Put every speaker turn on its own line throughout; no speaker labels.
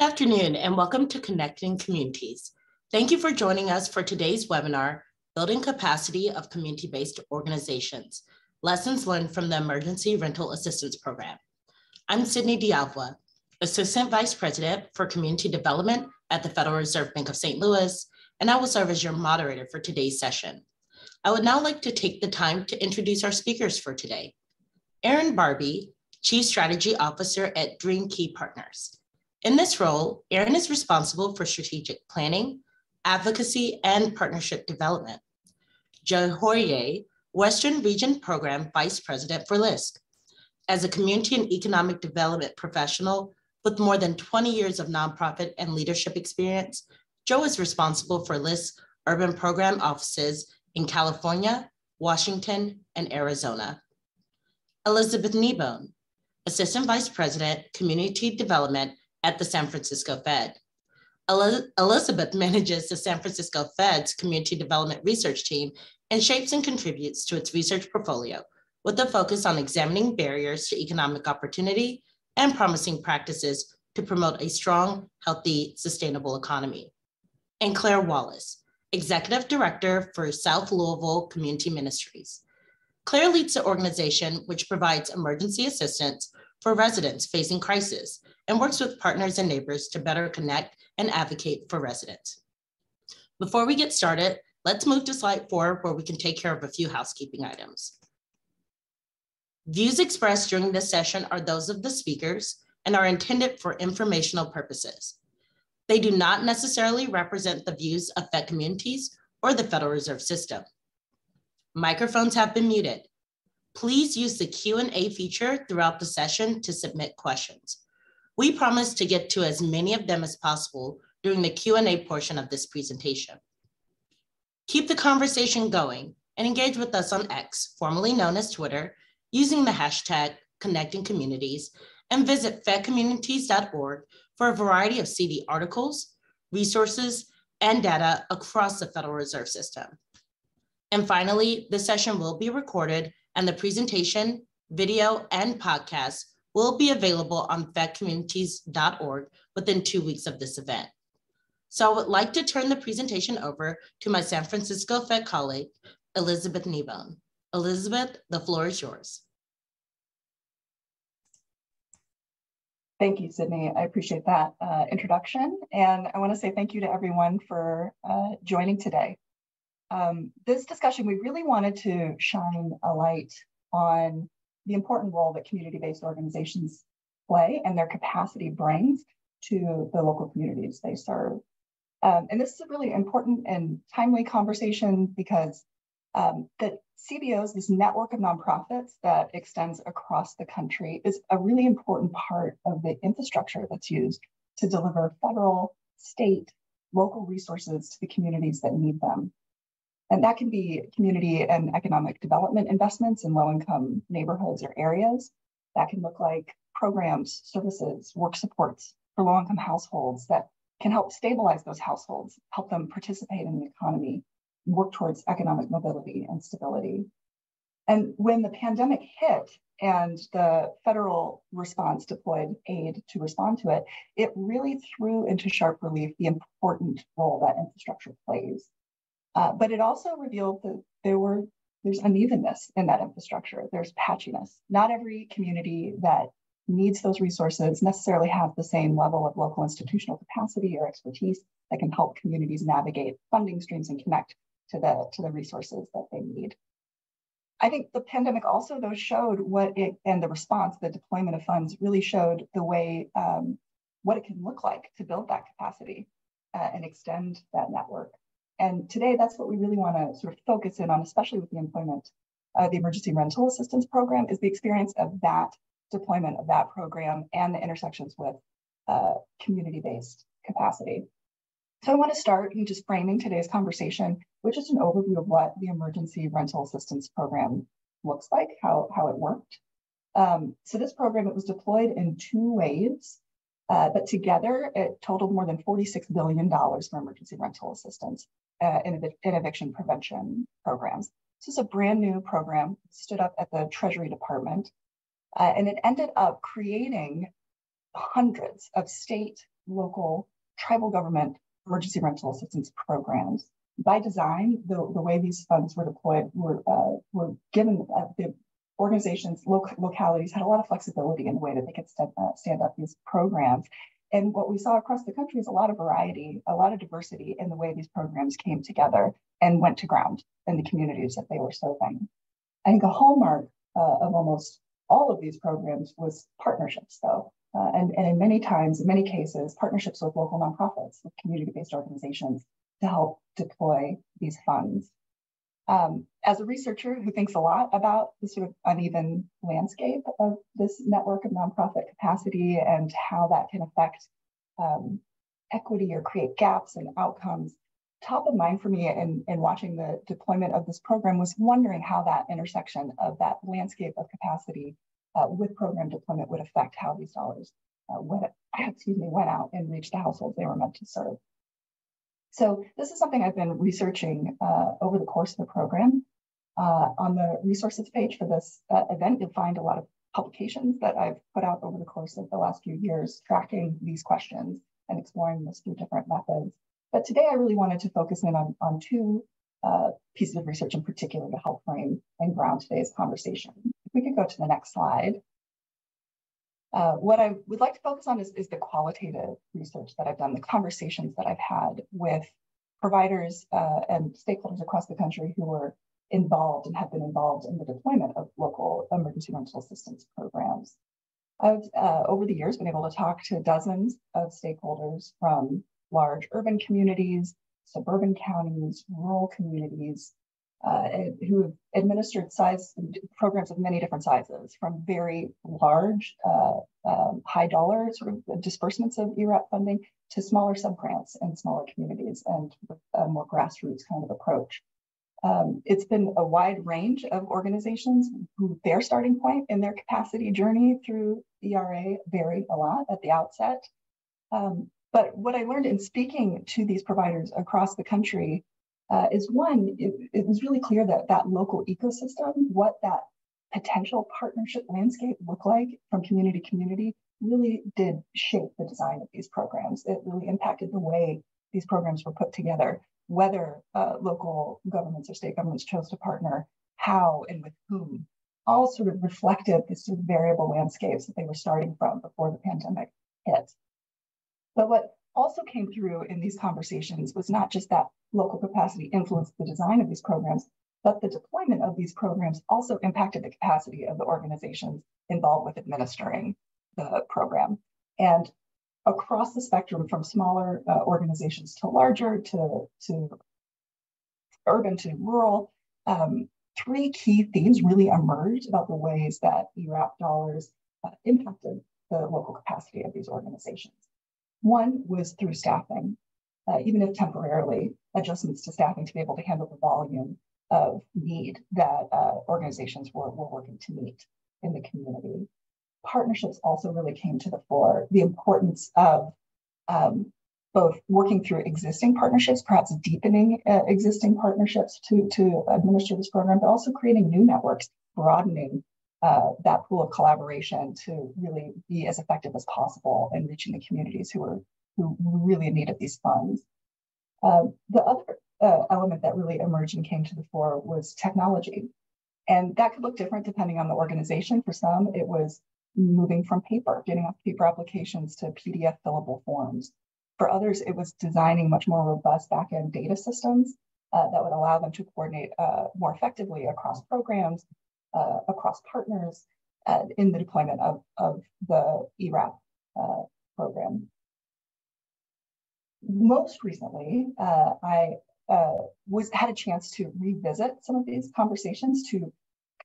afternoon and welcome to Connecting Communities. Thank you for joining us for today's webinar, Building Capacity of Community-Based Organizations, Lessons Learned from the Emergency Rental Assistance Program. I'm Sydney D'Alva, Assistant Vice President for Community Development at the Federal Reserve Bank of St. Louis, and I will serve as your moderator for today's session. I would now like to take the time to introduce our speakers for today. Erin Barbie, Chief Strategy Officer at Dream Key Partners. In this role, Erin is responsible for strategic planning, advocacy, and partnership development. Joe Hoyer, Western Region Program Vice President for LISC. As a community and economic development professional with more than 20 years of nonprofit and leadership experience, Joe is responsible for LISC urban program offices in California, Washington, and Arizona. Elizabeth Kneebone, Assistant Vice President, Community Development at the San Francisco Fed. Elizabeth manages the San Francisco Fed's Community Development Research Team and shapes and contributes to its research portfolio with a focus on examining barriers to economic opportunity and promising practices to promote a strong, healthy, sustainable economy. And Claire Wallace, Executive Director for South Louisville Community Ministries. Claire leads the organization which provides emergency assistance for residents facing crisis and works with partners and neighbors to better connect and advocate for residents. Before we get started, let's move to slide 4 where we can take care of a few housekeeping items. Views expressed during this session are those of the speakers and are intended for informational purposes. They do not necessarily represent the views of Fed communities or the Federal Reserve System. Microphones have been muted. Please use the Q&A feature throughout the session to submit questions. We promise to get to as many of them as possible during the Q&A portion of this presentation. Keep the conversation going and engage with us on X, formerly known as Twitter, using the hashtag #ConnectingCommunities, and visit fedcommunities.org for a variety of CD articles, resources, and data across the Federal Reserve System. And finally, the session will be recorded and the presentation, video, and podcast will be available on fedcommunities.org within 2 weeks of this event. So I would like to turn the presentation over to my San Francisco Fed colleague, Elizabeth Kneebone. Elizabeth, the floor is yours.
Thank you, Sydney. I appreciate that introduction. And I want to say thank you to everyone for joining today. This discussion, we really wanted to shine a light on the important role that community-based organizations play and their capacity brings to the local communities they serve. And this is a really important and timely conversation because the CBOs, this network of nonprofits that extends across the country, is a really important part of the infrastructure that's used to deliver federal, state, local resources to the communities that need them. And that can be community and economic development investments in low-income neighborhoods or areas. That can look like programs, services, work supports for low-income households that can help stabilize those households, help them participate in the economy, work towards economic mobility and stability. And when the pandemic hit and the federal response deployed aid to respond to it, it really threw into sharp relief the important role that infrastructure plays. But it also revealed that there's unevenness in that infrastructure. There's patchiness. Not every community that needs those resources necessarily has the same level of local institutional capacity or expertise that can help communities navigate funding streams and connect to the resources that they need. I think the pandemic also, though, showed and the response, the deployment of funds really showed the way, what it can look like to build that capacity and extend that network. And today, that's what we really want to sort of focus in on, especially with the employment of the Emergency Rental Assistance Program, is the experience of that deployment of that program and the intersections with community-based capacity. So I want to start in just framing today's conversation with just an overview of what the Emergency Rental Assistance Program looks like, how it worked. So this program, it was deployed in 2 waves, but together it totaled more than $46 billion for emergency rental assistance in eviction prevention programs. This is a brand new program, stood up at the Treasury Department, and it ended up creating hundreds of state, local tribal government emergency rental assistance programs. By design, the way these funds were deployed were given the organizations, localities had a lot of flexibility in the way that they could stand up these programs. And what we saw across the country is a lot of variety, a lot of diversity in the way these programs came together and went to ground in the communities that they were serving. I think a hallmark of almost all of these programs was partnerships, though. And in many cases, partnerships with local nonprofits, with community-based organizations to help deploy these funds. As a researcher who thinks a lot about the sort of uneven landscape of this network of nonprofit capacity and how that can affect equity or create gaps and outcomes, top of mind for me in watching the deployment of this program was wondering how that intersection of that landscape of capacity with program deployment would affect how these dollars went out and reached the households they were meant to serve. So this is something I've been researching over the course of the program. On the resources page for this event, you'll find a lot of publications that I've put out over the course of the last few years, tracking these questions and exploring this through different methods. But today I really wanted to focus in on two pieces of research in particular to help frame and ground today's conversation. If we could go to the next slide. What I would like to focus on is the qualitative research that I've done, the conversations that I've had with providers and stakeholders across the country who were involved and have been involved in the deployment of local emergency rental assistance programs. I've, over the years, been able to talk to dozens of stakeholders from large urban communities, suburban counties, rural communities, who have administered programs of many different sizes, from very large, high dollar sort of disbursements of ERAP funding to smaller subgrants in smaller communities and with a more grassroots kind of approach. It's been a wide range of organizations who their starting point in their capacity journey through ERA varied a lot at the outset. But what I learned in speaking to these providers across the country is one, it was really clear that that local ecosystem, what that potential partnership landscape looked like from community to community, really did shape the design of these programs. It really impacted the way these programs were put together, whether local governments or state governments chose to partner, how and with whom, all sort of reflected this sort of variable landscapes that they were starting from before the pandemic hit. But what also came through in these conversations was not just that local capacity influenced the design of these programs, but the deployment of these programs also impacted the capacity of the organizations involved with administering the program. And across the spectrum, from smaller organizations to larger, to urban to rural, three key themes really emerged about the ways that ERAP dollars impacted the local capacity of these organizations. One was through staffing, even if temporarily, adjustments to staffing to be able to handle the volume of need that organizations were working to meet in the community. Partnerships also really came to the fore, the importance of both working through existing partnerships, perhaps deepening existing partnerships to administer this program, but also creating new networks, broadening that pool of collaboration to really be as effective as possible in reaching the communities who really needed these funds. The other element that really emerged and came to the fore was technology. And that could look different depending on the organization. For some, it was moving from paper, getting off paper applications to PDF fillable forms. For others, it was designing much more robust back-end data systems that would allow them to coordinate more effectively across programs, across partners in the deployment of the ERAP program. Most recently, I had a chance to revisit some of these conversations, to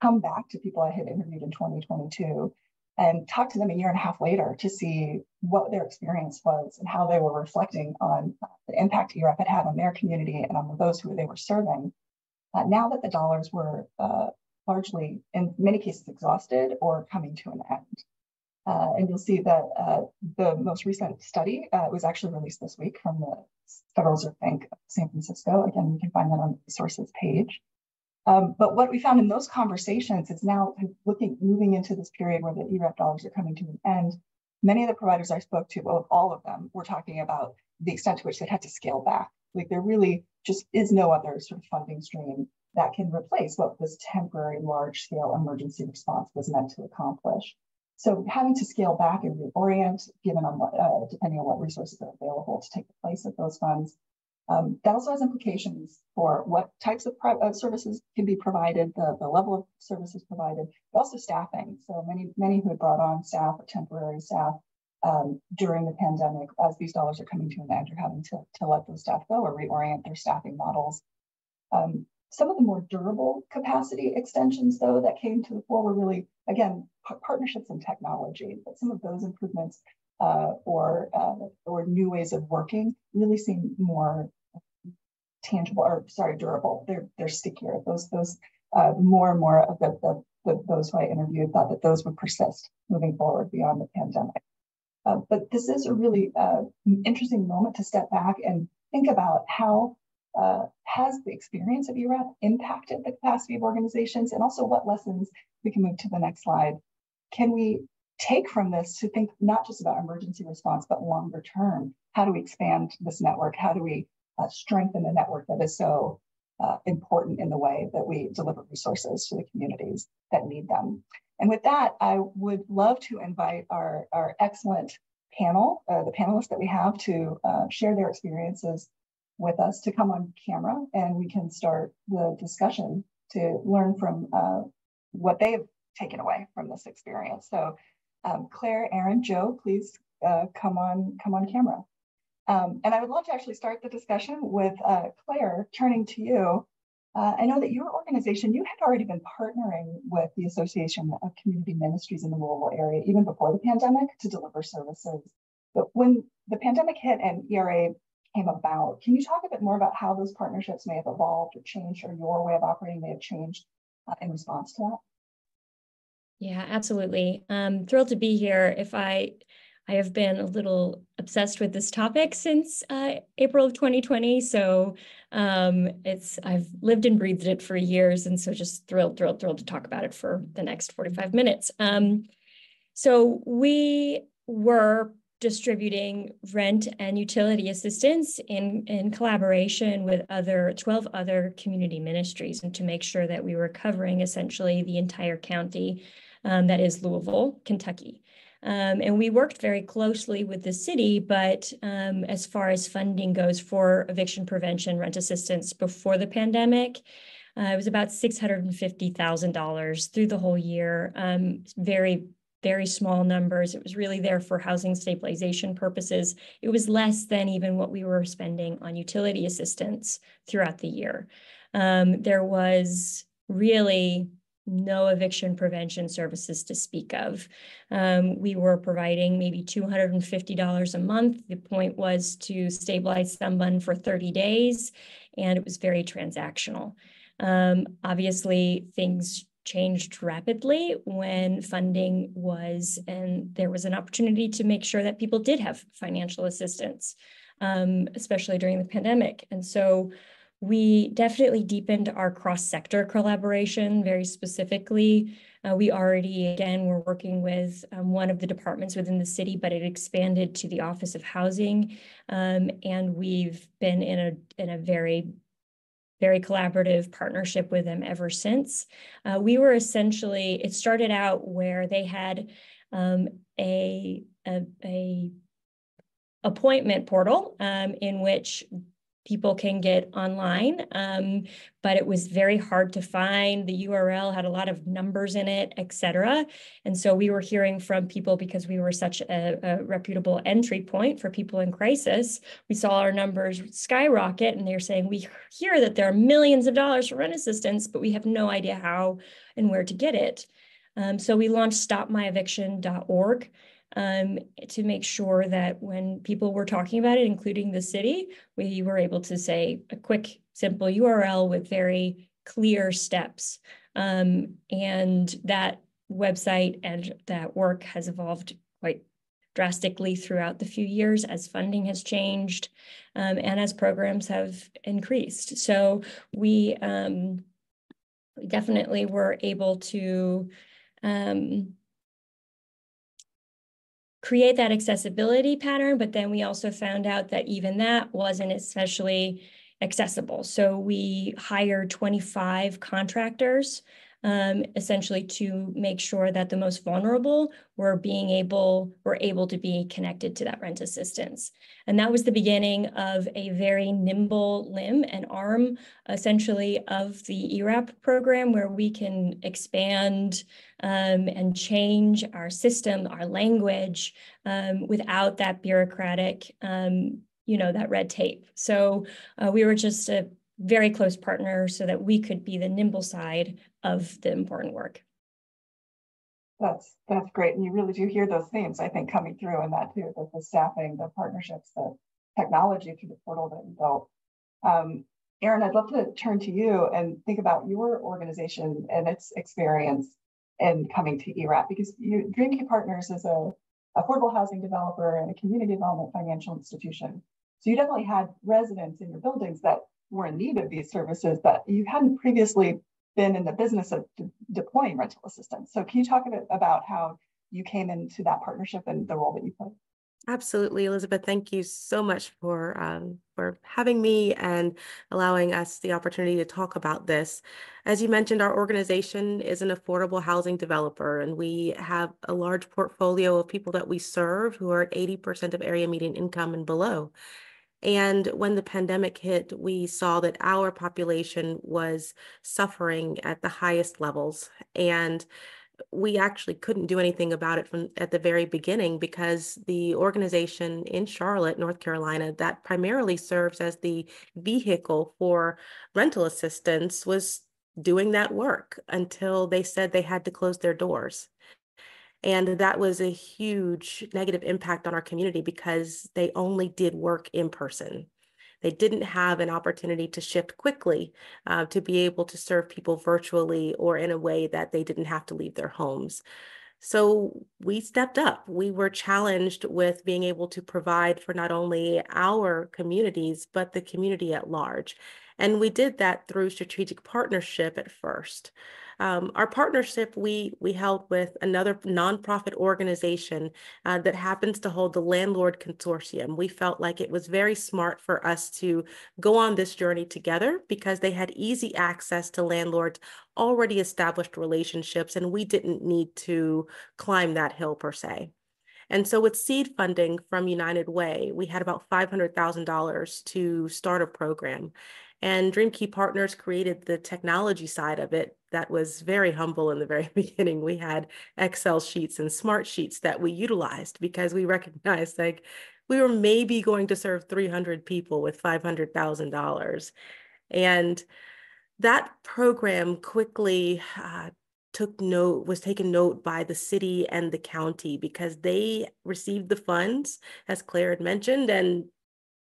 come back to people I had interviewed in 2022 and talk to them a year and a half later to see what their experience was and how they were reflecting on the impact ERAP had had on their community and on those who they were serving. Now that the dollars were largely, in many cases, exhausted or coming to an end. And you'll see that the most recent study was actually released this week from the Federal Reserve Bank of San Francisco. Again, you can find that on the resources page. But what we found in those conversations is now moving into this period where the ERAP dollars are coming to an end. many of the providers I spoke to, well, all of them, were talking about the extent to which they'd had to scale back. Like there really just is no other sort of funding stream that can replace what this temporary large-scale emergency response was meant to accomplish. So having to scale back and reorient, given on what, depending on what resources are available to take the place of those funds, that also has implications for what types of services can be provided, the level of services provided, but also staffing. So many who had brought on staff or temporary staff during the pandemic, as these dollars are coming to an end, are having to let those staff go or reorient their staffing models. Some of the more durable capacity extensions, though, that came to the fore were really, again, partnerships and technology. But some of those improvements or new ways of working really seem more tangible, or sorry, durable. They're stickier. Those more and more of those who I interviewed thought that those would persist moving forward beyond the pandemic. But this is a really interesting moment to step back and think about how has the experience of ERAP impacted the capacity of organizations, and also what lessons, we can move to the next slide, can we take from this to think not just about emergency response, but longer term? How do we expand this network? How do we strengthen the network that is so important in the way that we deliver resources to the communities that need them? And with that, I would love to invite our excellent panel, the panelists that we have, to share their experiences with us, to come on camera, and we can start the discussion to learn from what they have taken away from this experience. So Claire, Aaron, Joe, please come on camera. And I would love to actually start the discussion with Claire, turning to you. I know that your organization, you had already been partnering with the Association of Community Ministries in the Louisville area even before the pandemic to deliver services. But when the pandemic hit and ERA came about, can you talk a bit more about how those partnerships may have evolved or changed, or your way of operating may have changed in response to that?
Yeah, absolutely. Thrilled to be here. I have been a little obsessed with this topic since April of 2020. So I've lived and breathed it for years. And so just thrilled to talk about it for the next 45 minutes. So we were distributing rent and utility assistance in collaboration with 12 other community ministries, and to make sure that we were covering essentially the entire county that is Louisville, Kentucky. And we worked very closely with the city, but as far as funding goes for eviction prevention, rent assistance before the pandemic, it was about $650,000 through the whole year. Very small numbers. It was really there for housing stabilization purposes. It was less than even what we were spending on utility assistance throughout the year. There was really no eviction prevention services to speak of. We were providing maybe $250 a month. The point was to stabilize someone for 30 days, and it was very transactional. Obviously, things changed rapidly when funding was, and there was an opportunity to make sure that people did have financial assistance, especially during the pandemic. And so we definitely deepened our cross-sector collaboration very specifically. We already, again, were working with one of the departments within the city, but it expanded to the Office of Housing. And we've been in a very collaborative partnership with them ever since. We were essentially, it started out where they had a appointment portal in which people can get online, but it was very hard to find. The URL had a lot of numbers in it, et cetera. And so we were hearing from people, because we were such a reputable entry point for people in crisis. We saw our numbers skyrocket, and they're saying, we hear that there are millions of dollars for rent assistance, but we have no idea how and where to get it. So we launched stopmyeviction.org. To make sure that when people were talking about it, including the city, we were able to say a quick, simple URL with very clear steps. And that website and that work has evolved quite drastically throughout the few years as funding has changed and as programs have increased. So we definitely were able to create that accessibility pattern, but then we also found out that even that wasn't especially accessible. So we hired 25 contractors, essentially to make sure that the most vulnerable were able to be connected to that rent assistance. And that was the beginning of a very nimble limb and arm, essentially, of the ERAP program, where we can expand and change our system, our language, without that bureaucratic, that red tape. So we were just a very close partner so that we could be the nimble side of the important work.
That's great. And you really do hear those themes, I think, coming through in that too, the staffing, the partnerships, the technology through the portal that you built. Erin, I'd love to turn to you and think about your organization and its experience in coming to ERAP, because DreamKey Partners is a affordable housing developer and a community development financial institution. So you definitely had residents in your buildings that were in need of these services, but you hadn't previously been in the business of deploying rental assistance. So can you talk a bit about how you came into that partnership and the role that you played?
Absolutely, Elizabeth. Thank you so much for having me and allowing us the opportunity to talk about this. As you mentioned, our organization is an affordable housing developer, and we have a large portfolio of people that we serve who are at 80% of area median income and below. And when the pandemic hit, we saw that our population was suffering at the highest levels. And we actually couldn't do anything about it from at the very beginning, because the organization in Charlotte, North Carolina, that primarily serves as the vehicle for rental assistance was doing that work until they said they had to close their doors. And that was a huge negative impact on our community because they only did work in person. They didn't have an opportunity to shift quickly to be able to serve people virtually or in a way that they didn't have to leave their homes. So we stepped up. We were challenged with being able to provide for not only our communities, but the community at large. And we did that through strategic partnership at first. Our partnership we held with another nonprofit organization that happens to hold the Landlord Consortium. We felt like it was very smart for us to go on this journey together because they had easy access to landlords, already established relationships, and we didn't need to climb that hill per se. And so with seed funding from United Way, we had about $500,000 to start a program. And DreamKey Partners created the technology side of it. That was very humble in the very beginning. We had Excel sheets and smart sheets that we utilized because we recognized like we were maybe going to serve 300 people with $500,000. And that program quickly was taken note by the city and the county because they received the funds, as Claire had mentioned, and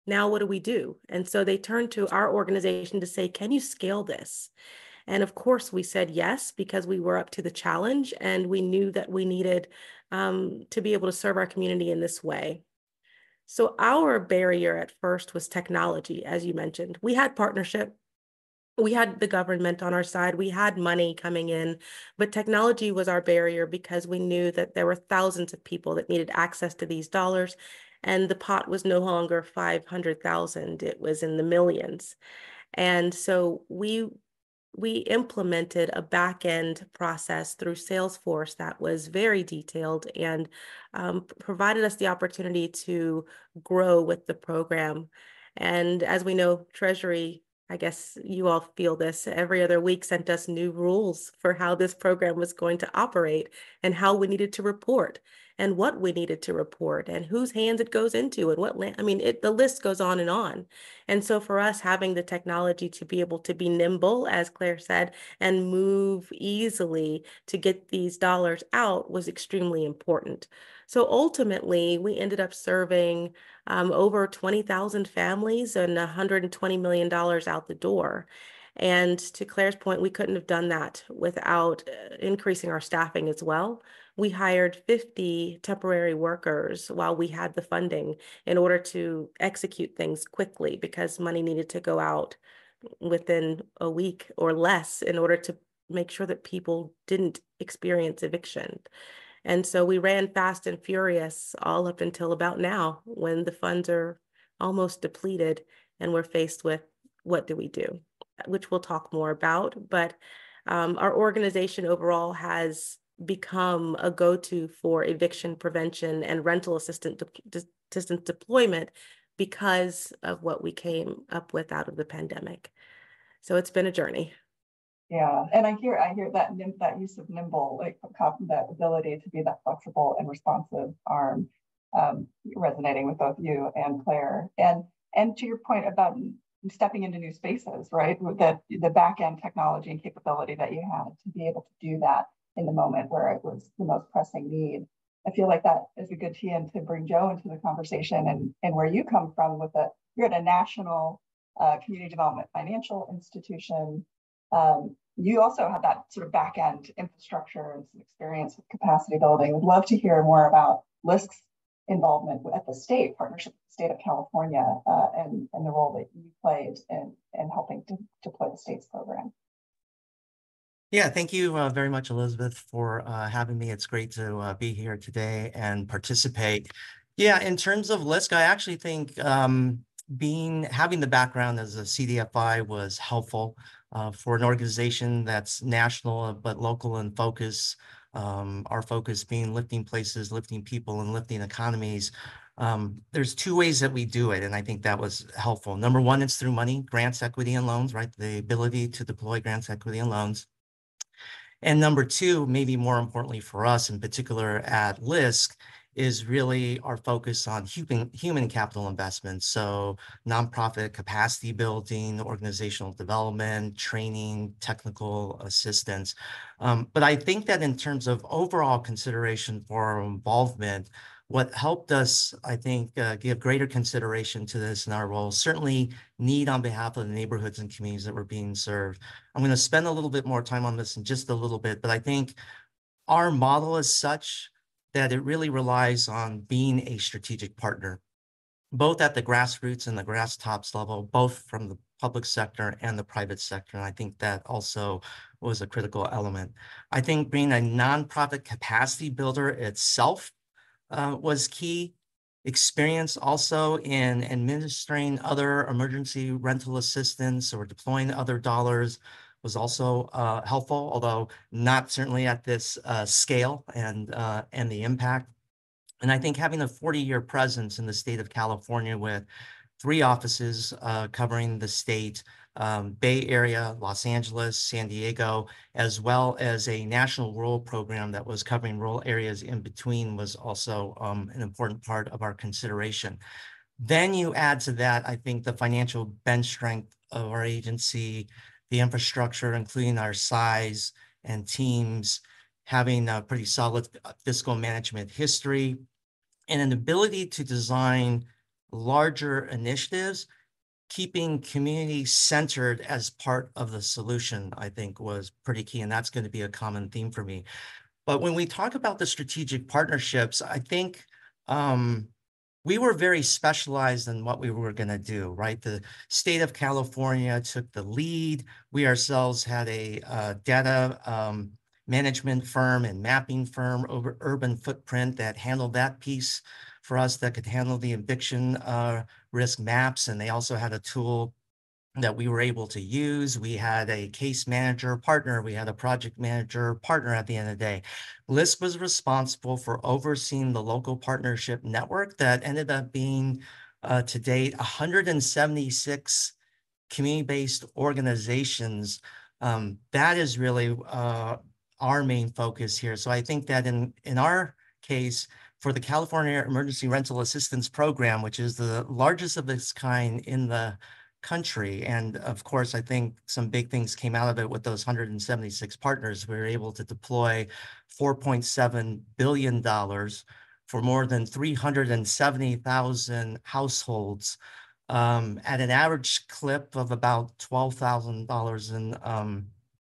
now what do we do? And so they turned to our organization to say, can you scale this? And of course we said yes, because we were up to the challenge and we knew that we needed to be able to serve our community in this way. So our barrier at first was technology, as you mentioned. We had partnership. We had the government on our side. We had money coming in, but technology was our barrier because we knew that there were thousands of people that needed access to these dollars. And the pot was no longer 500,000, it was in the millions. And so we implemented a back-end process through Salesforce that was very detailed and provided us the opportunity to grow with the program. And as we know, Treasury, I guess you all feel this, every other week sent us new rules for how this program was going to operate and how we needed to report and what we needed to report and whose hands it goes into and what land. I mean, the list goes on. And so for us, having the technology to be able to be nimble, as Claire said, and move easily to get these dollars out was extremely important. So ultimately, we ended up serving over 20,000 families and $120 million out the door. And to Claire's point, we couldn't have done that without increasing our staffing as well. We hired 50 temporary workers while we had the funding in order to execute things quickly because money needed to go out within a week or less in order to make sure that people didn't experience eviction. And so we ran fast and furious all up until about now, when the funds are almost depleted and we're faced with what do we do, which we'll talk more about. But our organization overall has become a go-to for eviction prevention and rental assistance deployment because of what we came up with out of the pandemic. So it's been a journey.
Yeah, and I hear that use of nimble, like that ability to be that flexible and responsive arm, resonating with both you and Claire. And to your point about stepping into new spaces, right? With the back end technology and capability that you had to be able to do that in the moment where it was the most pressing need. I feel like that is a good tee-in to bring Joe into the conversation and where you come from with you're at a national community development financial institution. You also have that sort of back end infrastructure and some experience with capacity building. Would love to hear more about LISC's involvement at the state partnership with the state of California and the role that you played in helping to deploy the state's program.
Yeah, thank you very much, Elizabeth, for having me. It's great to be here today and participate. Yeah, in terms of LISC, I actually think having the background as a CDFI was helpful for an organization that's national but local in focus. Our focus being lifting places, lifting people, and lifting economies. There's two ways that we do it, and I think that was helpful. Number one, it's through money, grants, equity, and loans, right? The ability to deploy grants, equity, and loans. And number two, maybe more importantly for us in particular at LISC, is really our focus on human capital investments. So nonprofit capacity building, organizational development, training, technical assistance. But I think that in terms of overall consideration for our involvement, what helped us, I think, give greater consideration to this in our role, certainly need on behalf of the neighborhoods and communities that were being served. I'm going to spend a little bit more time on this in just a little bit, but I think our model is such that it really relies on being a strategic partner, both at the grassroots and the grass tops level, both from the public sector and the private sector. And I think that also was a critical element. I think being a nonprofit capacity builder itself was key. Experience also in administering other emergency rental assistance or deploying other dollars was also helpful, although not certainly at this scale and the impact. And I think having a 40-year presence in the state of California with 3 offices covering the state, Bay Area, Los Angeles, San Diego, as well as a national rural program that was covering rural areas in between was also an important part of our consideration. Then you add to that, I think, the financial bench strength of our agency, the infrastructure, including our size and teams, having a pretty solid fiscal management history, and an ability to design larger initiatives, keeping community centered as part of the solution, I think was pretty key. And that's going to be a common theme for me. But when we talk about the strategic partnerships, I think we were very specialized in what we were going to do, right? The state of California took the lead. We ourselves had a data management firm and mapping firm over urban footprint that handled that piece for us, that could handle the eviction risk maps. And they also had a tool that we were able to use. We had a case manager partner. We had a project manager partner at the end of the day. LISC was responsible for overseeing the local partnership network that ended up being, to date, 176 community-based organizations. That is really our main focus here. So I think that in our case, for the California Emergency Rental Assistance Program, which is the largest of its kind in the country. And of course, I think some big things came out of it with those 176 partners. We were able to deploy $4.7 billion for more than 370,000 households at an average clip of about $12,000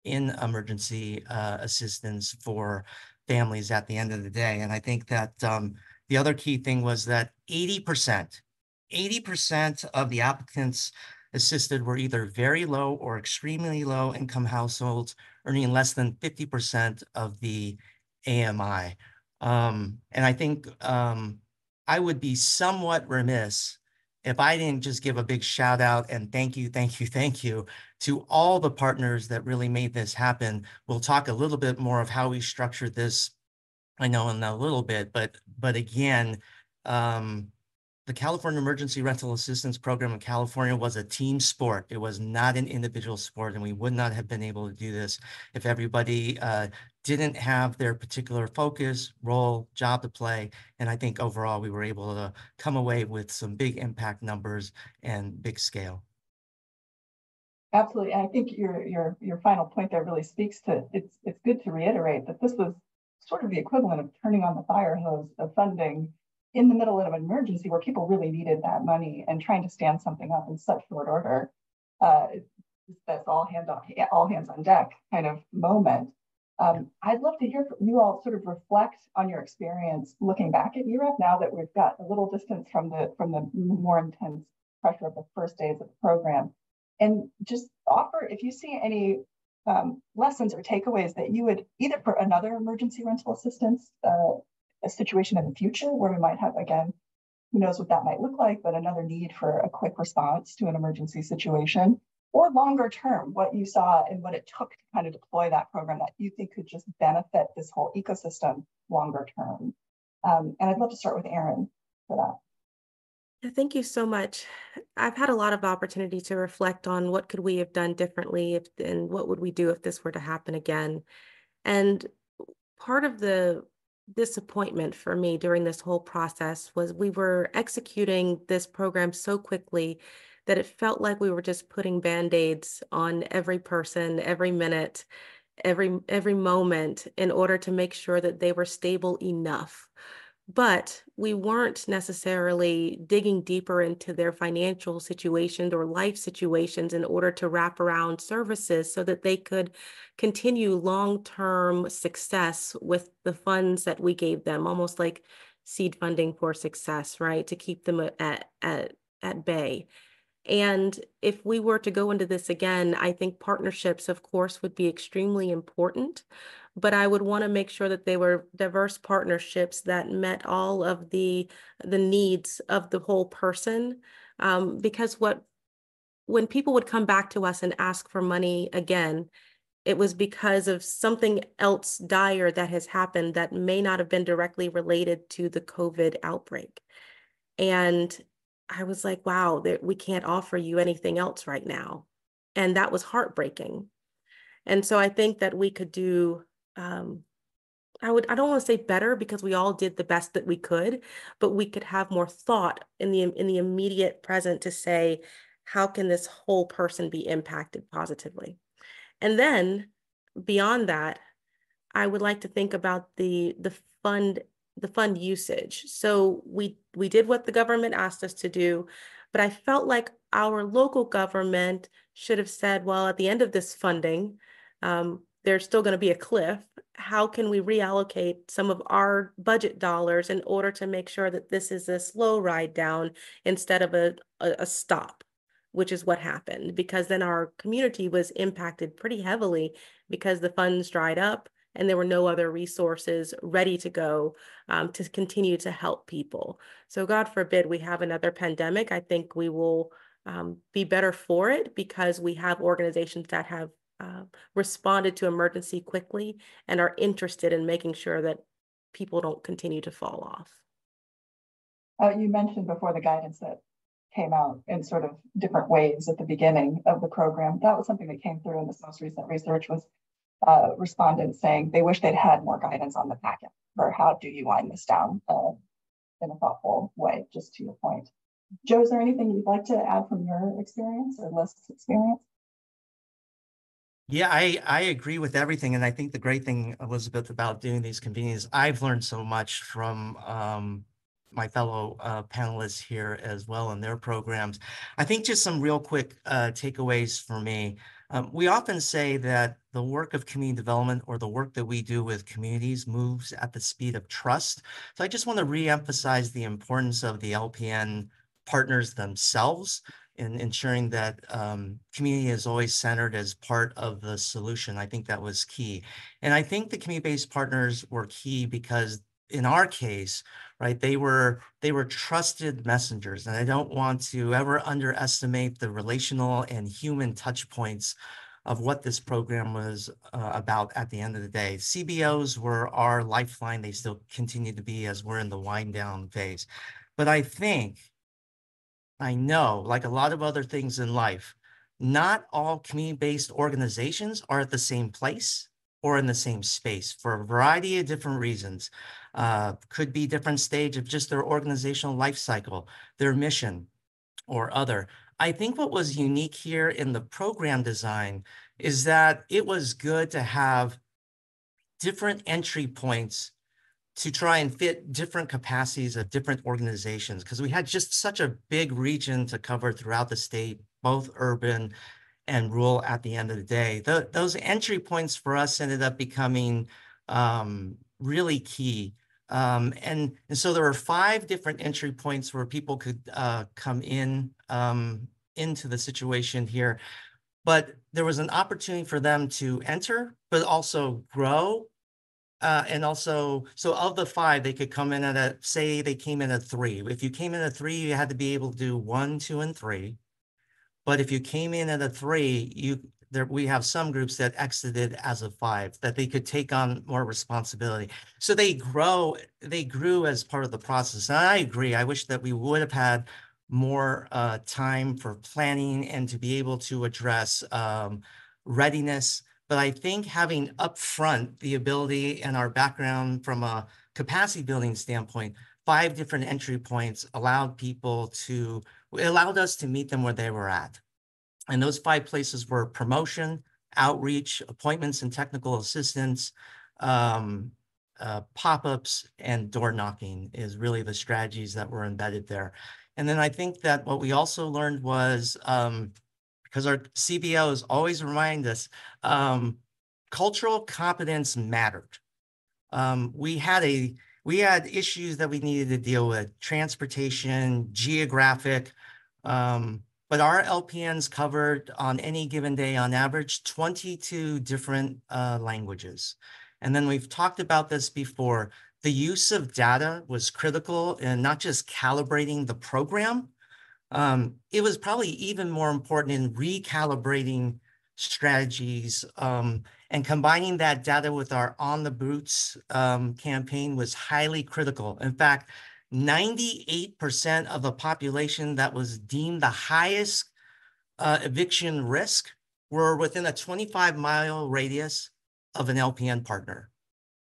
in emergency assistance for families at the end of the day. And I think that the other key thing was that 80% of the applicants assisted were either very low or extremely low income households earning less than 50% of the AMI. And I think I would be somewhat remiss if I didn't just give a big shout out and thank you to all the partners that really made this happen. We'll talk a little bit more of how we structured this, I know, in a little bit, but again, the California Emergency Rental Assistance Program in California was a team sport. It was not an individual sport, and we would not have been able to do this if everybody didn't have their particular focus, role, job to play. And I think overall we were able to come away with some big impact numbers and big scale.
Absolutely. And I think your final point there really speaks to it's good to reiterate that this was sort of the equivalent of turning on the fire hose of funding in the middle of an emergency where people really needed that money, and trying to stand something up in such short order. That's all hands on deck kind of moment. I'd love to hear from you all sort of reflect on your experience looking back at Europe now that we've got a little distance from the more intense pressure of the first days of the program, and just offer if you see any lessons or takeaways that you would either for another emergency rental assistance a situation in the future where we might have, again, who knows what that might look like, but another need for a quick response to an emergency situation, or longer term, what you saw and what it took to kind of deploy that program that you think could just benefit this whole ecosystem longer term. And I'd love to start with Erin for that.
Thank you so much. I've had a lot of opportunity to reflect on what could we have done differently and what would we do if this were to happen again. And part of the disappointment for me during this whole process was we were executing this program so quickly that it felt like we were just putting Band-Aids on every person, every minute, every moment in order to make sure that they were stable enough. But we weren't necessarily digging deeper into their financial situations or life situations in order to wrap around services so that they could continue long-term success with the funds that we gave them, almost like seed funding for success, right? To keep them at bay. And if we were to go into this again, I think partnerships, of course, would be extremely important, but I would want to make sure that they were diverse partnerships that met all of the needs of the whole person. Because when people would come back to us and ask for money again, it was because of something else dire that has happened that may not have been directly related to the COVID outbreak. And I was like, wow, we can't offer you anything else right now. And that was heartbreaking. And so I think that we could do, I don't want to say better because we all did the best that we could, but we could have more thought in the immediate present to say, how can this whole person be impacted positively? And then beyond that, I would like to think about the fund usage. So we did what the government asked us to do, but I felt like our local government should have said, well, at the end of this funding, there's still going to be a cliff. How can we reallocate some of our budget dollars in order to make sure that this is a slow ride down instead of a stop, which is what happened, because then our community was impacted pretty heavily because the funds dried up and there were no other resources ready to go to continue to help people. So God forbid we have another pandemic. I think we will be better for it because we have organizations that have responded to emergency quickly and are interested in making sure that people don't continue to fall off.
You mentioned before the guidance that came out in sort of different waves at the beginning of the program. That was something that came through in this most recent research was respondents saying they wish they'd had more guidance on the packet for how do you wind this down in a thoughtful way, just to your point. Joe, is there anything you'd like to add from your experience or Liz's experience?
Yeah, I agree with everything. And I think the great thing, Elizabeth, about doing these convenings, I've learned so much from my fellow panelists here as well in their programs. I think just some real quick takeaways for me. We often say that the work of community development or the work that we do with communities moves at the speed of trust. So I just want to reemphasize the importance of the LPN partners themselves in ensuring that community is always centered as part of the solution. I think that was key. And I think the community-based partners were key because in our case, right, they were trusted messengers. And I don't want to ever underestimate the relational and human touch points of what this program was about at the end of the day. CBOs were our lifeline. They still continue to be as we're in the wind down phase. But I know, like a lot of other things in life, not all community-based organizations are at the same place or in the same space for a variety of different reasons. Could be different stage of just their organizational life cycle, their mission, or other. I think what was unique here in the program design is that it was good to have different entry points to try and fit different capacities of different organizations, because we had just such a big region to cover throughout the state, both urban and rural at the end of the day. Those entry points for us ended up becoming really key. And so there were 5 different entry points where people could come in into the situation here. But there was an opportunity for them to enter, but also grow. And also, so of the 5, they could come in at say they came in at 3. If you came in at 3, you had to be able to do 1, 2, and 3. But if you came in at a 3, we have some groups that exited as a 5, that they could take on more responsibility. So they grew as part of the process. And I agree. I wish that we would have had more time for planning and to be able to address readiness. But I think having upfront the ability and our background from a capacity building standpoint, 5 different entry points allowed us to meet them where they were at. And those 5 places were promotion, outreach, appointments and technical assistance, pop-ups, and door knocking is really the strategies that were embedded there. And then I think that what we also learned was, because our CBOs always remind us, cultural competence mattered. We had issues that we needed to deal with, transportation, geographic, but our LPNs covered on any given day, on average, 22 different languages. And then we've talked about this before. The use of data was critical in not just calibrating the program. It was probably even more important in recalibrating strategies, and combining that data with our On the Boots campaign was highly critical. In fact, 98% of the population that was deemed the highest eviction risk were within a 25-mile radius of an LPN partner.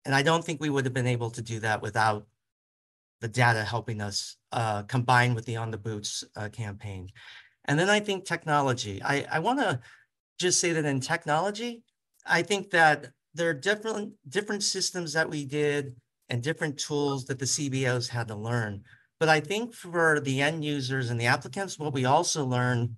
And I don't think we would have been able to do that without the data helping us combine with the On the Boots campaign. And then I think technology. I want to just say that in technology, I think that there are different systems that we did and different tools that the CBOs had to learn. But I think for the end users and the applicants, what we also learned,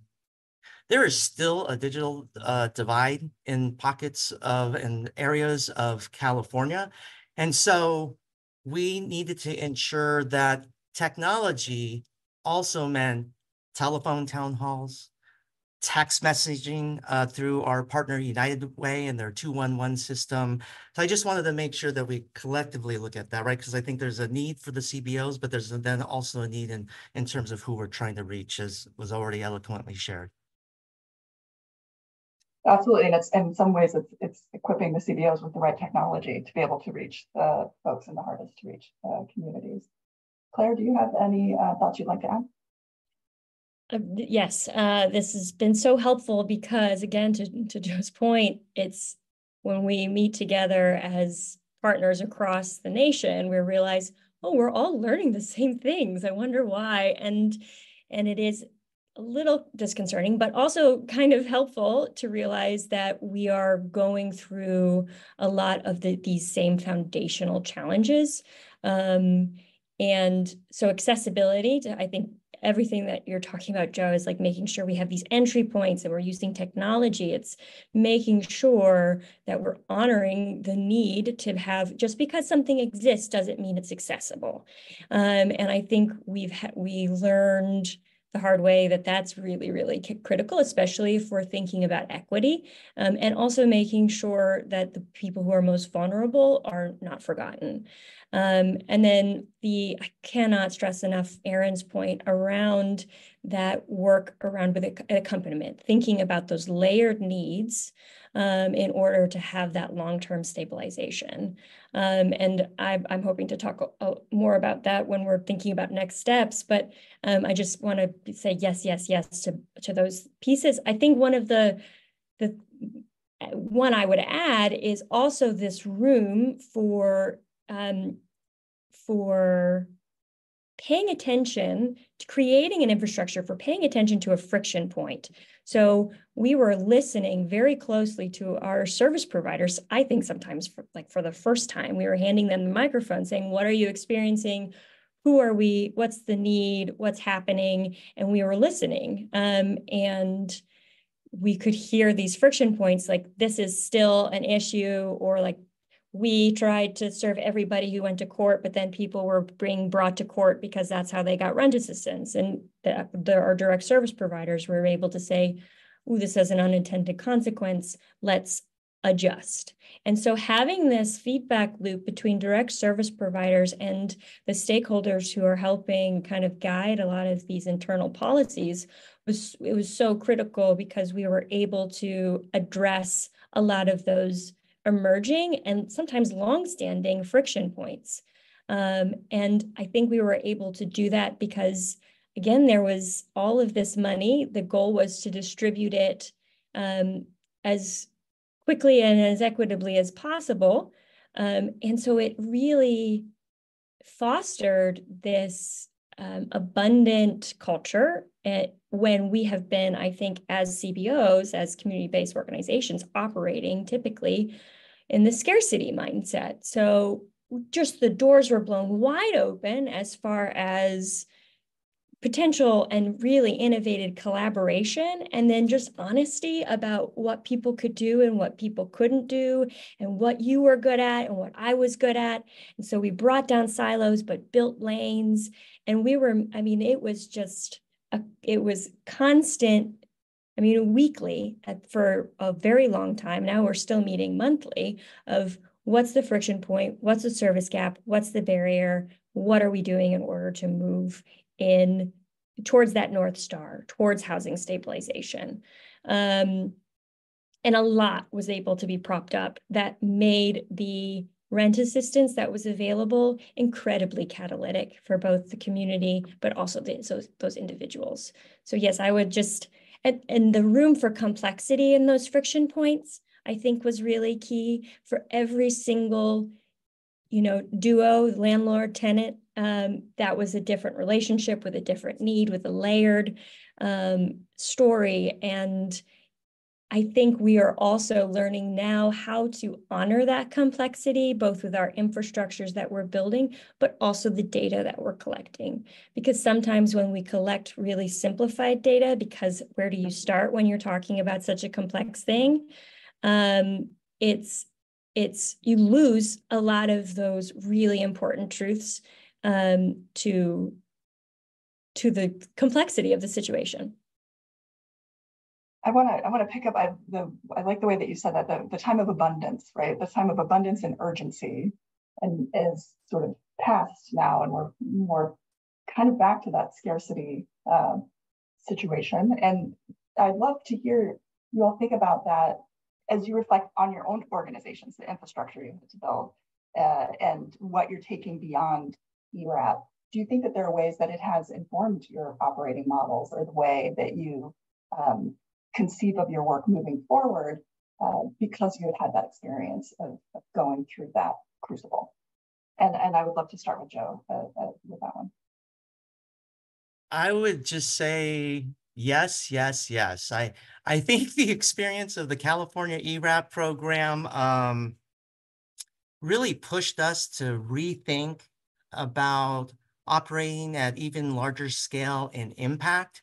there is still a digital divide in pockets of and areas of California. And so we needed to ensure that technology also meant telephone town halls, text messaging through our partner United Way and their 211 system. So I just wanted to make sure that we collectively look at that, right? Because I think there's a need for the CBOs, but there's then also a need in terms of who we're trying to reach, as was already eloquently shared.
Absolutely, and in some ways it's equipping the CBOs with the right technology to be able to reach the folks in the hardest to reach communities. Claire, do you have any thoughts you'd like to add?
Yes, this has been so helpful because, again, to Joe's point, it's when we meet together as partners across the nation, we realize, oh, we're all learning the same things. I wonder why. And it is a little disconcerting, but also kind of helpful to realize that we are going through a lot of these same foundational challenges. And so accessibility to, I think, everything that you're talking about, Joe, is like making sure we have these entry points and we're using technology. It's making sure that we're honoring the need to have, just because something exists doesn't mean it's accessible. And I think we learned the hard way that that's really, really critical, especially if we're thinking about equity, and also making sure that the people who are most vulnerable are not forgotten. And then I cannot stress enough Erin's point around that work around with accompaniment, thinking about those layered needs in order to have that long-term stabilization. And I'm hoping to talk more about that when we're thinking about next steps, but I just want to say yes, yes, yes to those pieces. I think one of the one I would add is also this room for paying attention to creating an infrastructure for paying attention to a friction point. So we were listening very closely to our service providers. I think sometimes for the first time, we were handing them the microphone saying, what are you experiencing? Who are we? What's the need? What's happening? And we were listening. And we could hear these friction points, like this is still an issue, or like we tried to serve everybody who went to court, but then people were being brought to court because that's how they got rent assistance. And our direct service providers were able to say, ooh, this has an unintended consequence, let's adjust. And so having this feedback loop between direct service providers and the stakeholders who are helping kind of guide a lot of these internal policies was so critical, because we were able to address a lot of those emerging and sometimes long-standing friction points. And I think we were able to do that because, again, there was all of this money. The goal was to distribute it as quickly and as equitably as possible. And so it really fostered this abundant culture when we have been, I think, as CBOs, as community-based organizations, operating typically in the scarcity mindset. So just the doors were blown wide open as far as potential and really innovative collaboration, and then just honesty about what people could do and what people couldn't do, and what you were good at and what I was good at. And so we brought down silos, but built lanes. And we were, I mean, it was just, it was constant, I mean, weekly for a very long time. Now we're still meeting monthly of what's the friction point, what's the service gap, what's the barrier, what are we doing in order to move in towards that North Star, towards housing stabilization. And a lot was able to be propped up that made the rent assistance that was available incredibly catalytic for both the community, but also those individuals. So yes, I would just, and the room for complexity in those friction points, I think was really key for every single, duo, landlord, tenant. That was a different relationship with a different need, with a layered story. And I think we are also learning now how to honor that complexity, both with our infrastructures that we're building, but also the data that we're collecting. Because sometimes when we collect really simplified data, because where do you start when you're talking about such a complex thing? You lose a lot of those really important truths to the complexity of the situation.
I want to pick up. I like the way that you said that the time of abundance, right? The time of abundance and urgency, and is sort of past now, and we're more kind of back to that scarcity situation. And I'd love to hear you all think about that as you reflect on your own organizations, the infrastructure you have to build, and what you're taking beyond ERAP. Do you think that there are ways that it has informed your operating models, or the way that you conceive of your work moving forward, because you had that experience of going through that crucible? And I would love to start with Joe with that one.
I would just say yes, yes, yes. I think the experience of the California ERAP program really pushed us to rethink about operating at even larger scale and impact.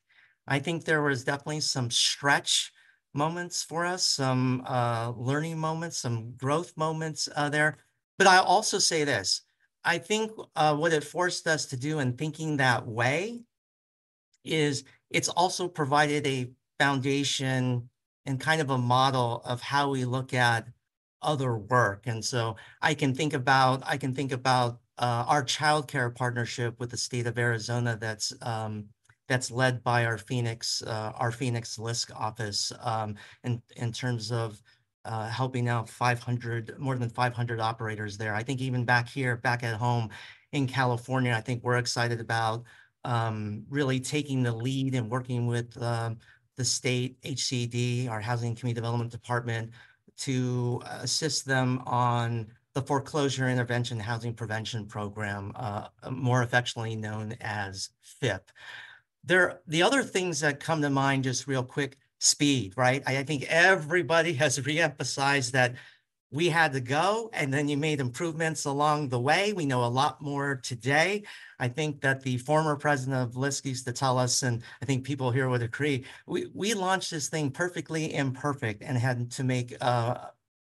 I think there was definitely some stretch moments for us, some learning moments, some growth moments there. But I also say this, I think what it forced us to do in thinking that way is it's also provided a foundation and kind of a model of how we look at other work. And so I can think about our childcare partnership with the state of Arizona that's led by our Phoenix LISC office in terms of helping out more than 500 operators there. I think even back at home in California, I think we're excited about really taking the lead and working with the state HCD, our Housing and Community Development Department, to assist them on the Foreclosure Intervention Housing Prevention Program, more affectionately known as FIP. The other things that come to mind just real quick, speed, right? I think everybody has reemphasized that we had to go, and then you made improvements along the way. We know a lot more today. I think that the former president of LISC used to tell us, and I think people here would agree, we launched this thing perfectly imperfect and had to make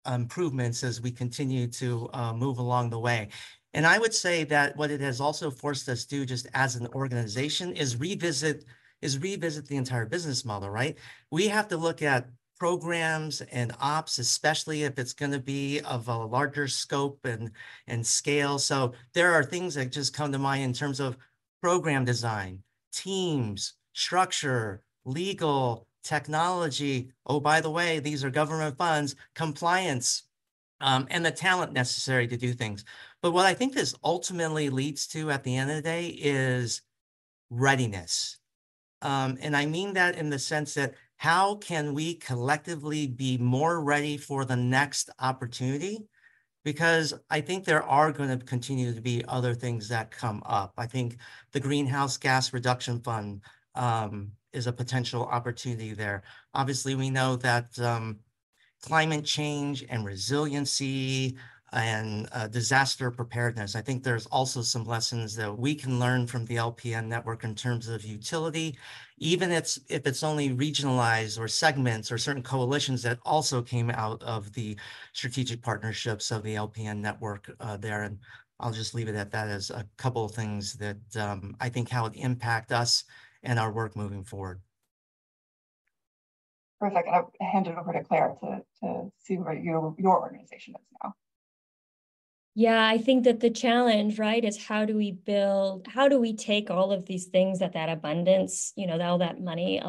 improvements as we continue to move along the way. And I would say that what it has also forced us to do just as an organization is revisit the entire business model, right? We have to look at programs and ops, especially if it's going to be of a larger scope and scale. So there are things that just come to mind in terms of program design, teams, structure, legal, technology. Oh, by the way, these are government funds, compliance, and the talent necessary to do things. But what I think this ultimately leads to at the end of the day is readiness. And I mean that in the sense that how can we collectively be more ready for the next opportunity? Because I think there are going to continue to be other things that come up. I think the Greenhouse Gas Reduction Fund is a potential opportunity there. Obviously, we know that climate change and resiliency and disaster preparedness. I think there's also some lessons that we can learn from the LPN network in terms of utility, even if it's only regionalized or segments or certain coalitions that also came out of the strategic partnerships of the LPN network there. And I'll just leave it at that as a couple of things that I think how it impact us and our work moving forward.
Perfect. I'll hand it over to Claire to see where your organization is now.
Yeah, I think that the challenge, right, is how do we take all of these things that abundance, all that money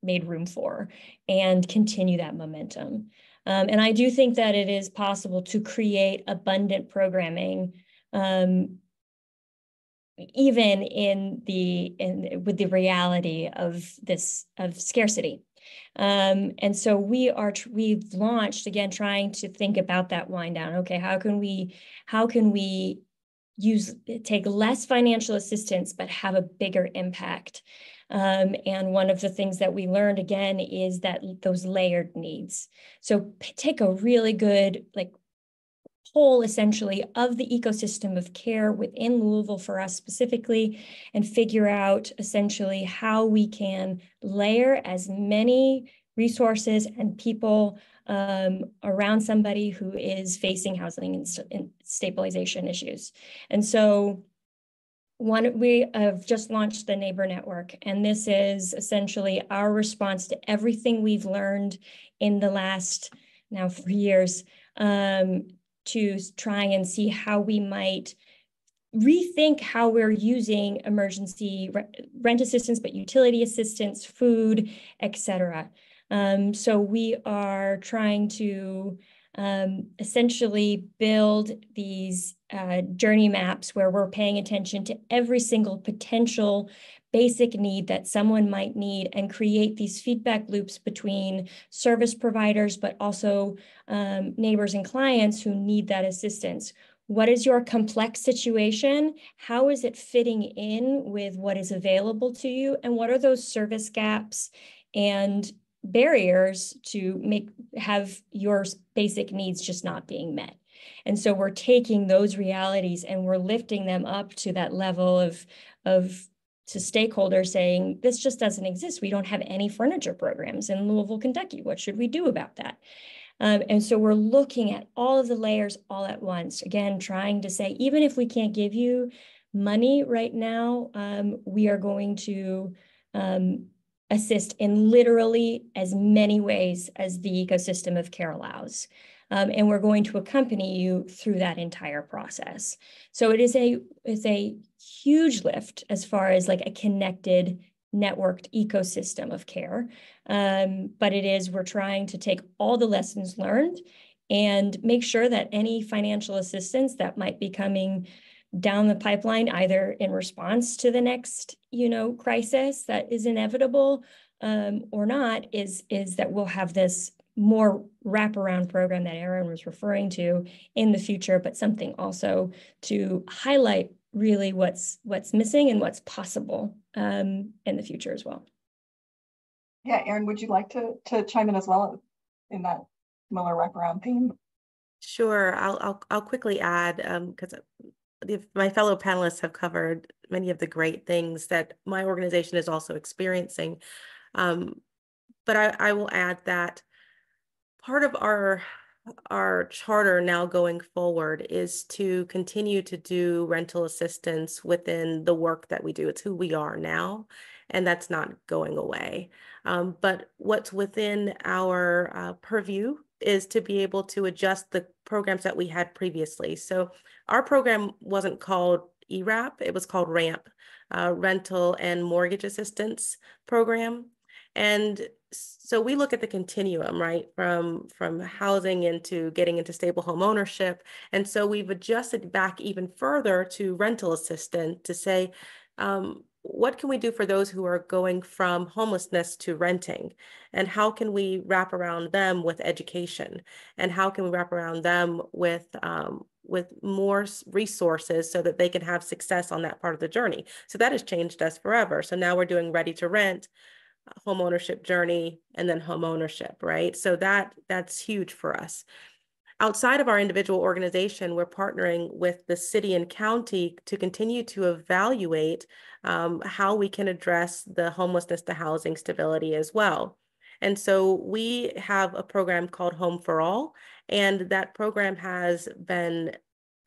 made room for, and continue that momentum. And I do think that it is possible to create abundant programming, even with the reality of scarcity. And so we've launched, again, trying to think about that wind down. Okay, how can we take less financial assistance, but have a bigger impact? And one of the things that we learned, again, is that those layered needs. So take a really good, whole, essentially, of the ecosystem of care within Louisville for us specifically, and figure out essentially how we can layer as many resources and people around somebody who is facing housing and stabilization issues. And so we have just launched the Neighbor Network, and this is essentially our response to everything we've learned in the last now 4 years, to try and see how we might rethink how we're using emergency rent assistance, but utility assistance, food, et cetera. So we are trying to essentially build these journey maps where we're paying attention to every single potential basic need that someone might need, and create these feedback loops between service providers, but also neighbors and clients who need that assistance. What is your complex situation? How is it fitting in with what is available to you? And what are those service gaps and barriers to have your basic needs just not being met? And so we're taking those realities and we're lifting them up to that level to stakeholders, saying, this just doesn't exist. We don't have any furniture programs in Louisville, Kentucky. What should we do about that? And so we're looking at all of the layers all at once. Again, trying to say, even if we can't give you money right now, we are going to assist in literally as many ways as the ecosystem of care allows. and we're going to accompany you through that entire process. So it is a huge lift as far as like a connected, networked ecosystem of care. But we're trying to take all the lessons learned and make sure that any financial assistance that might be coming down the pipeline, either in response to the next, crisis that is inevitable, or not, is that we'll have this more wraparound program that Aaron was referring to in the future, but something also to highlight really what's missing and what's possible in the future as well.
Yeah, Aaron, would you like to chime in as well in that similar wraparound theme?
Sure, I'll quickly add, because my fellow panelists have covered many of the great things that my organization is also experiencing. But I will add that part of our charter now going forward is to continue to do rental assistance within the work that we do. It's who we are now, and that's not going away. But what's within our purview is to be able to adjust the programs that we had previously. So our program wasn't called ERAP, it was called RAMP, Rental and Mortgage Assistance Program. And so we look at the continuum, right, from housing into getting into stable home ownership. And so we've adjusted back even further to rental assistance to say, what can we do for those who are going from homelessness to renting? And how can we wrap around them with education? And how can we wrap around them with more resources so that they can have success on that part of the journey? So that has changed us forever. So now we're doing ready to rent, home ownership journey, and then home ownership, right? So that's huge for us. Outside of our individual organization, we're partnering with the city and county to continue to evaluate how we can address the homelessness to housing stability as well. And so we have a program called Home for All, and that program has been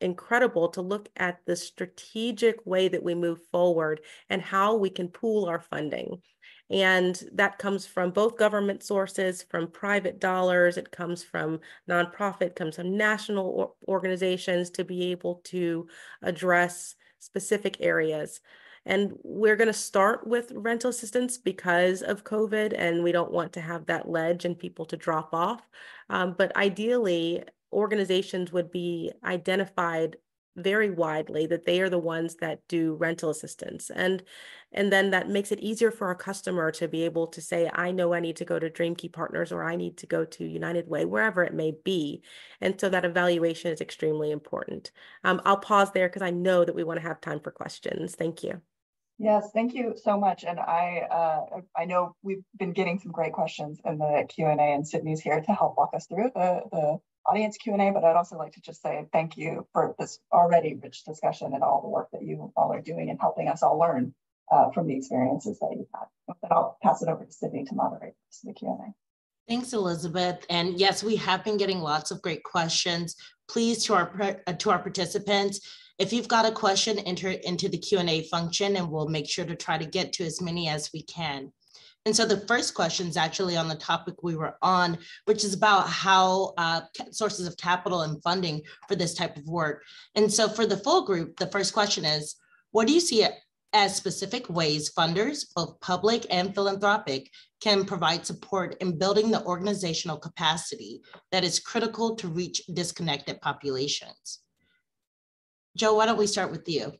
incredible to look at the strategic way that we move forward and how we can pool our funding. And that comes from both government sources, from private dollars, it comes from nonprofit, comes from national organizations to be able to address specific areas. And we're going to start with rental assistance because of COVID, and we don't want to have that ledge and people to drop off. But ideally, organizations would be identified very widely that they are the ones that do rental assistance. And then that makes it easier for our customer to be able to say, I know I need to go to DreamKey Partners, or I need to go to United Way, wherever it may be. And so that evaluation is extremely important. I'll pause there because I know that we want to have time for questions. Thank you.
Yes, thank you so much. And I know we've been getting some great questions in the Q&A, and Sydney's here to help walk us through the audience Q&A, but I'd also like to just say thank you for this already rich discussion and all the work that you all are doing and helping us all learn from the experiences that you've had. With that, I'll pass it over to Sydney to moderate the Q&A.
Thanks, Elizabeth. And yes, we have been getting lots of great questions. Please, to our participants, if you've got a question, enter it into the Q&A function, and we'll make sure to try to get to as many as we can. And so the first question is actually on the topic we were on, which is about how sources of capital and funding for this type of work. And so for the full group, the first question is, what do you see as specific ways funders, both public and philanthropic, can provide support in building the organizational capacity that is critical to reach disconnected populations? Joe, why don't we start with you?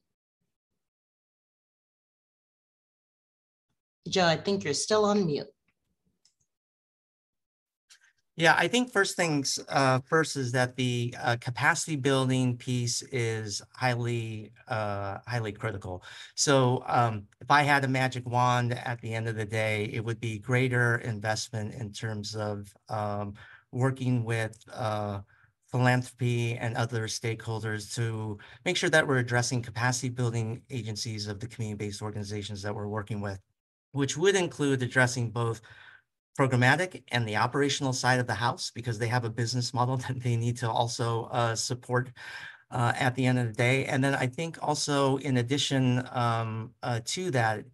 Joe, I think you're still on mute.
Yeah, I think first things first is that the capacity building piece is highly critical. So if I had a magic wand at the end of the day, it would be greater investment in terms of working with philanthropy and other stakeholders to make sure that we're addressing capacity building agencies of the community-based organizations that we're working with, which would include addressing both programmatic and the operational side of the house, because they have a business model that they need to also support at the end of the day. And then I think also in addition to that,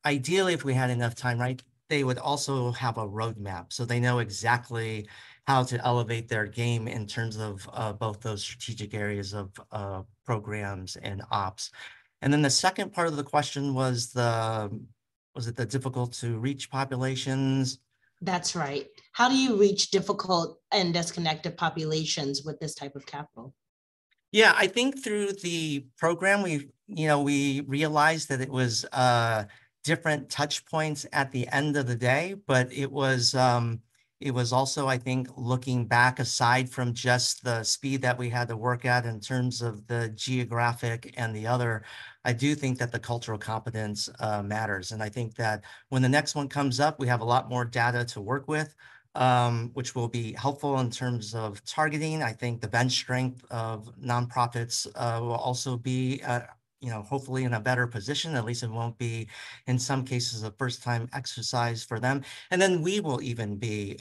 ideally, if we had enough time, right, they would also have a roadmap so they know exactly how to elevate their game in terms of both those strategic areas of programs and ops. And then the second part of the question was it the difficult to reach populations?
That's right. How do you reach difficult and disconnected populations with this type of capital?
Yeah, I think through the program, we realized that it was different touch points at the end of the day, but it was also, I think, looking back, aside from just the speed that we had to work at in terms of the geographic and the other, I do think that the cultural competence matters. And I think that when the next one comes up, we have a lot more data to work with, which will be helpful in terms of targeting. I think the bench strength of nonprofits will also be hopefully in a better position. At least it won't be, in some cases, a first-time exercise for them. And then we will even be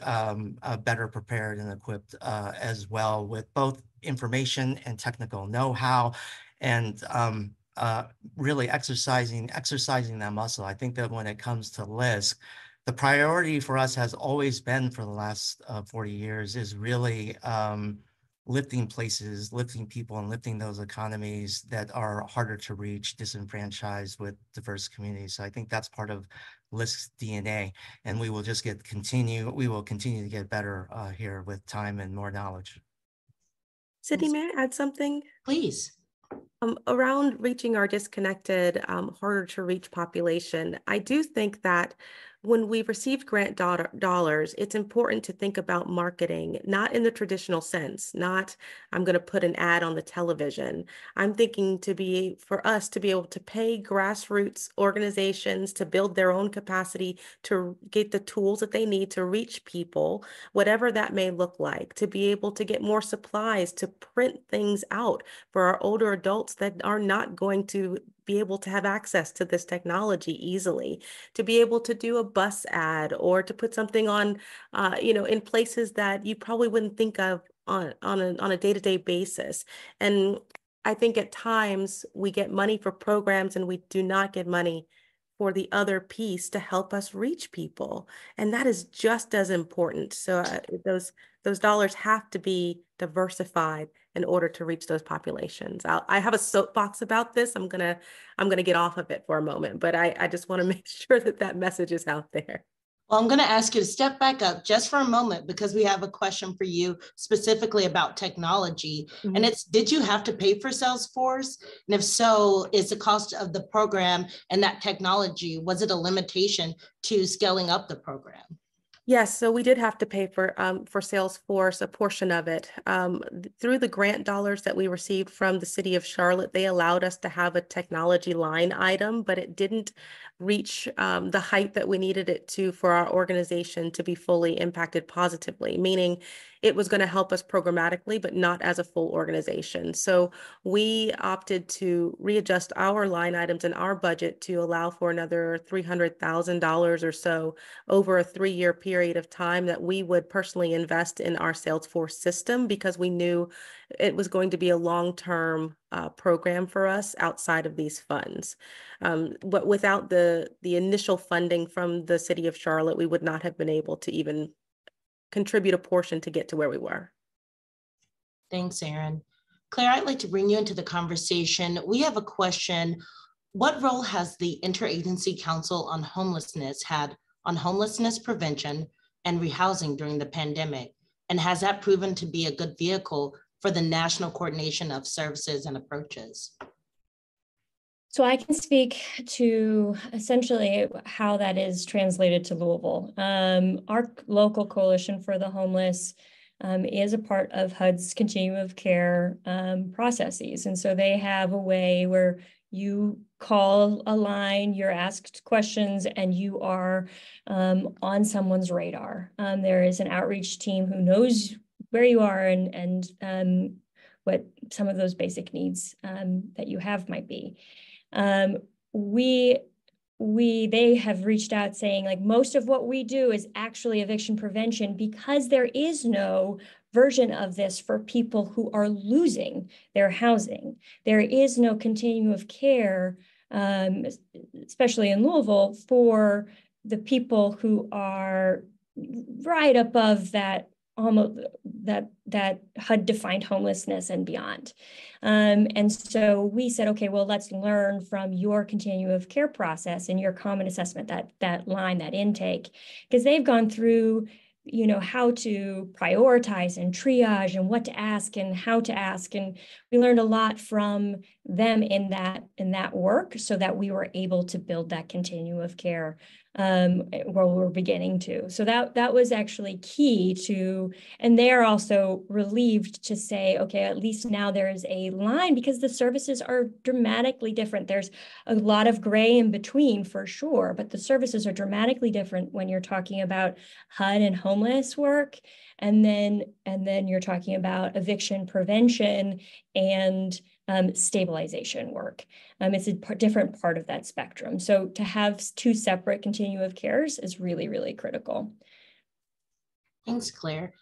better prepared and equipped as well, with both information and technical know-how, and really exercising that muscle. I think that when it comes to LISC, the priority for us has always been, for the last 40 years, is really lifting places, lifting people, and lifting those economies that are harder to reach, disenfranchised, with diverse communities. So I think that's part of LISC's DNA, and we will continue to get better here with time and more knowledge.
Sydney, may I add something?
Please.
Around reaching our disconnected, harder to reach population, I do think that when we receive grant dollars, it's important to think about marketing, not in the traditional sense, not I'm going to put an ad on the television. I'm thinking for us to be able to pay grassroots organizations to build their own capacity, to get the tools that they need to reach people, whatever that may look like, to be able to get more supplies, to print things out for our older adults that are not going to be able to have access to this technology easily, to be able to do a bus ad, or to put something on, in places that you probably wouldn't think of on a day-to-day basis. And I think at times we get money for programs and we do not get money for the other piece to help us reach people. And that is just as important. So those dollars have to be diversified in order to reach those populations. I have a soapbox about this. I'm gonna get off of it for a moment, but I just want to make sure that message is out there.
Well, I'm going to ask you to step back up just for a moment, because we have a question for you specifically about technology. Mm-hmm. And it's, did you have to pay for Salesforce? And if so, is the cost of the program and that technology, was it a limitation to scaling up the program?
Yes, so we did have to pay for Salesforce, a portion of it. Through the grant dollars that we received from the city of Charlotte, they allowed us to have a technology line item, but it didn't reach the height that we needed it to for our organization to be fully impacted positively, meaning it was going to help us programmatically, but not as a full organization. So we opted to readjust our line items in our budget to allow for another $300,000 or so over a 3-year period of time that we would personally invest in our Salesforce system, because we knew it was going to be a long-term program for us outside of these funds. But without the initial funding from the city of Charlotte, we would not have been able to even contribute a portion to get to where we were.
Thanks, Erin. Claire, I'd like to bring you into the conversation. We have a question. What role has the Interagency Council on Homelessness had on homelessness prevention and rehousing during the pandemic? And has that proven to be a good vehicle for the national coordination of services and approaches?
So I can speak to essentially how that is translated to Louisville. Our local coalition for the homeless is a part of HUD's continuum of care processes. And so they have a way where you call a line, you're asked questions, and you are on someone's radar. There is an outreach team who knows where you are and what some of those basic needs that you have might be. They have reached out saying, like, most of what we do is actually eviction prevention, because there is no version of this for people who are losing their housing. There is no continuum of care, especially in Louisville, for the people who are right above that almost that HUD-defined homelessness and beyond. And so we said, okay, well, let's learn from your continuum of care process and your common assessment, that line, that intake, because they've gone through, you know, how to prioritize and triage and what to ask and how to ask. And we learned a lot from them in that work, so that we were able to build that continuum of care where we're beginning to. So that was actually key to, and they're also relieved to say, okay, at least now there is a line, because the services are dramatically different. There's a lot of gray in between for sure, but the services are dramatically different when you're talking about HUD and homeless work, and then you're talking about eviction prevention and stabilization work. It's a different part of that spectrum. So to have two separate continuum of cares is really, really critical.
Thanks, Claire.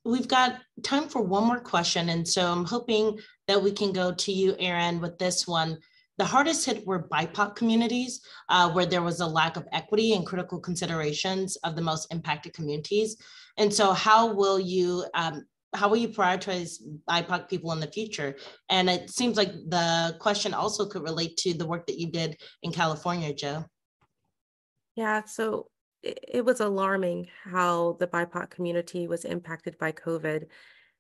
We've got time for one more question. And so I'm hoping that we can go to you, Erin, with this one. The hardest hit were BIPOC communities, where there was a lack of equity and critical considerations of the most impacted communities. And so how will you prioritize BIPOC people in the future? And it seems like the question also could relate to the work that you did in California, Joe.
Yeah, so it was alarming how the BIPOC community was impacted by COVID.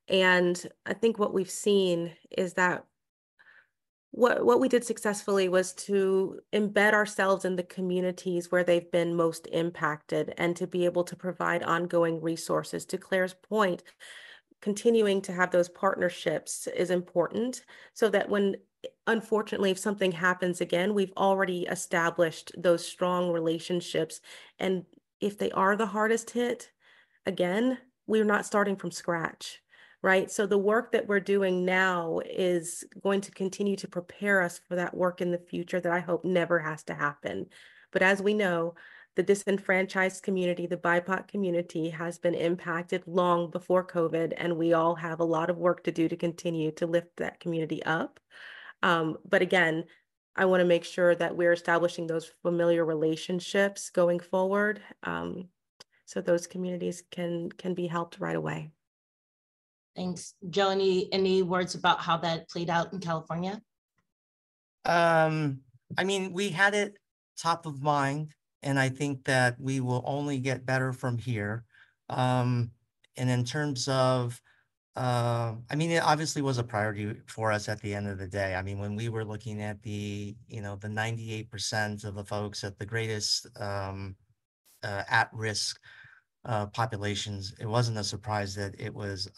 And I think what we've seen is that what we did successfully was to embed ourselves in the communities where they've been most impacted, and to be able to provide ongoing resources. To Claire's point, continuing to have those partnerships is important, so that when, unfortunately, if something happens again, we've already established those strong relationships. And if they are the hardest hit, again, we're not starting from scratch, right? So the work that we're doing now is going to continue to prepare us for that work in the future that I hope never has to happen. But as we know, the disenfranchised community, the BIPOC community, has been impacted long before COVID, and we all have a lot of work to do to continue to lift that community up. But again, I want to make sure that we're establishing those familiar relationships going forward, so those communities can be helped right away.
Thanks. Joe, any words about how that played out in California?
I mean, we had it top of mind, and I think that we will only get better from here. And in terms of, I mean, it obviously was a priority for us at the end of the day. I mean, when we were looking at the 98% of the folks at the greatest at-risk populations, it wasn't a surprise that it was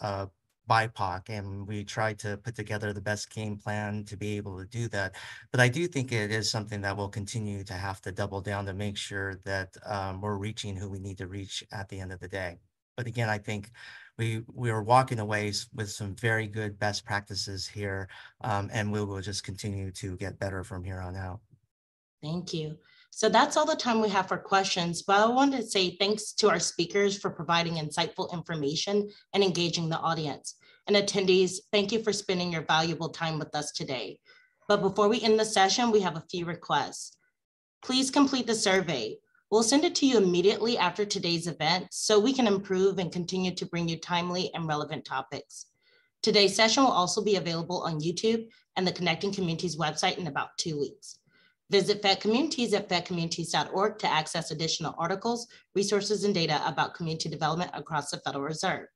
BIPOC, and we tried to put together the best game plan to be able to do that. But I do think it is something that we'll continue to have to double down to make sure that we're reaching who we need to reach at the end of the day. But again, I think we are walking away with some very good best practices here, and we will just continue to get better from here on out.
Thank you. So that's all the time we have for questions, but I wanted to say thanks to our speakers for providing insightful information and engaging the audience. And attendees, thank you for spending your valuable time with us today. But before we end the session, we have a few requests. Please complete the survey. We'll send it to you immediately after today's event so we can improve and continue to bring you timely and relevant topics. Today's session will also be available on YouTube and the Connecting Communities website in about 2 weeks. Visit Fed Communities at fedcommunities.org to access additional articles, resources, and data about community development across the Federal Reserve.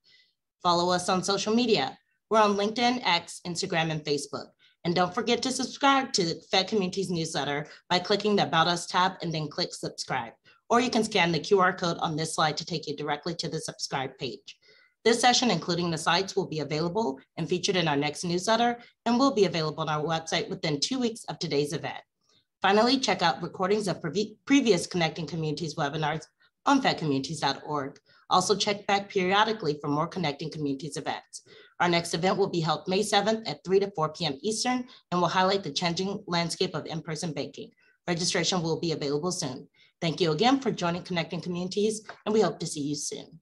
Follow us on social media. We're on LinkedIn, X, Instagram, and Facebook. And don't forget to subscribe to the Fed Communities newsletter by clicking the About Us tab and then click subscribe. Or you can scan the QR code on this slide to take you directly to the subscribe page. This session, including the slides, will be available and featured in our next newsletter and will be available on our website within 2 weeks of today's event. Finally, check out recordings of previous Connecting Communities webinars on fedcommunities.org. Also check back periodically for more Connecting Communities events. Our next event will be held May 7th at 3 to 4 p.m. Eastern and will highlight the changing landscape of in-person banking. Registration will be available soon. Thank you again for joining Connecting Communities, and we hope to see you soon.